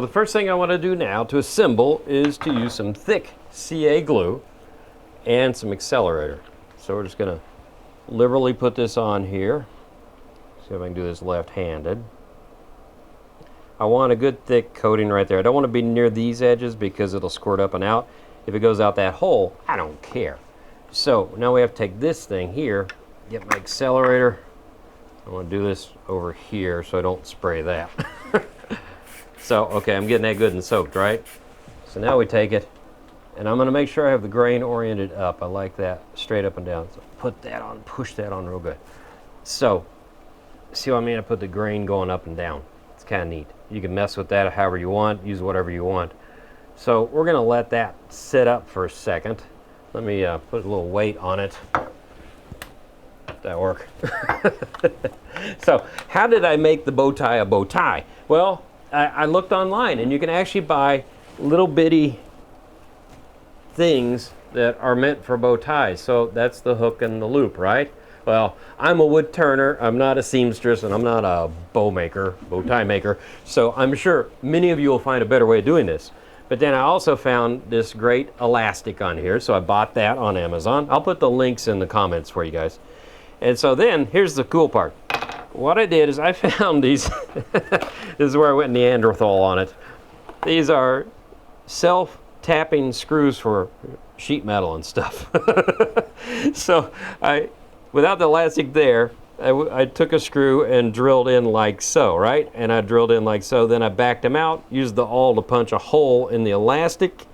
The first thing I want to do now to assemble is to use some thick CA glue and some accelerator. So we're just going to liberally put this on here. See if I can do this left-handed. I want a good thick coating right there. I don't want to be near these edges because it'll squirt up and out. If it goes out that hole, I don't care. So now we have to take this thing here, get my accelerator. I want to do this over here so I don't spray that. So, okay, I'm getting that good and soaked, right? So now we take it, and I'm going to make sure I have the grain oriented up. I like that, straight up and down. So put that on, push that on real good. So, see what I mean? I put the grain going up and down. It's kind of neat. You can mess with that however you want, use whatever you want. So we're going to let that sit up for a second. Let me put a little weight on it. Did that work? So, how did I make the bow tie a bow tie? Well, I looked online, and you can actually buy little bitty things that are meant for bow ties. So that's the hook and the loop, right? Well, I'm a wood turner. I'm not a seamstress, and I'm not a bow maker, bow tie maker. So I'm sure many of you will find a better way of doing this. But then I also found this great elastic on here, so I bought that on Amazon. I'll put the links in the comments for you guys. And so then, here's the cool part. What I did is I found these, this is where I went Neanderthal on it. These are self-tapping screws for sheet metal and stuff. So without the elastic there, I took a screw and drilled in like so, right? And I drilled in like so, then I backed them out, used the awl to punch a hole in the elastic,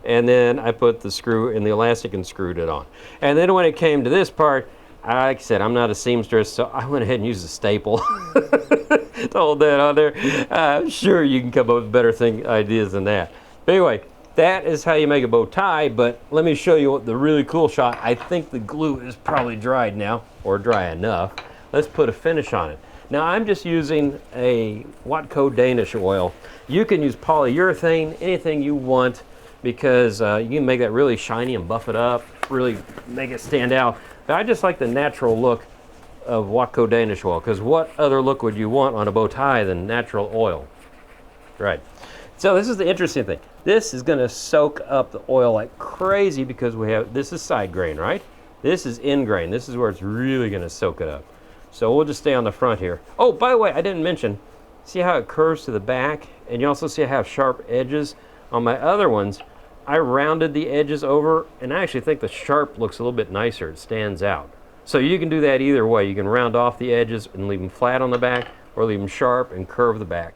and then I put the screw in the elastic and screwed it on. And then when it came to this part, like I said, I'm not a seamstress, so I went ahead and used a staple to hold that on there. I'm sure you can come up with better ideas than that. But anyway, that is how you make a bow tie, but let me show you what the really cool shot. I think the glue is probably dried now, or dry enough. Let's put a finish on it. Now I'm just using a Watco Danish oil. You can use polyurethane, anything you want, because you can make that really shiny and buff it up, really make it stand out. But I just like the natural look of Watco Danish oil, because what other look would you want on a bow tie than natural oil? Right. So this is the interesting thing. This is going to soak up the oil like crazy because this is side grain, right? This is end grain. This is where it's really going to soak it up. So we'll just stay on the front here. Oh, by the way, I didn't mention, see how it curves to the back? And you also see I have sharp edges. On my other ones, I rounded the edges over, and I actually think the sharp looks a little bit nicer. It stands out. So you can do that either way. You can round off the edges and leave them flat on the back, or leave them sharp and curve the back.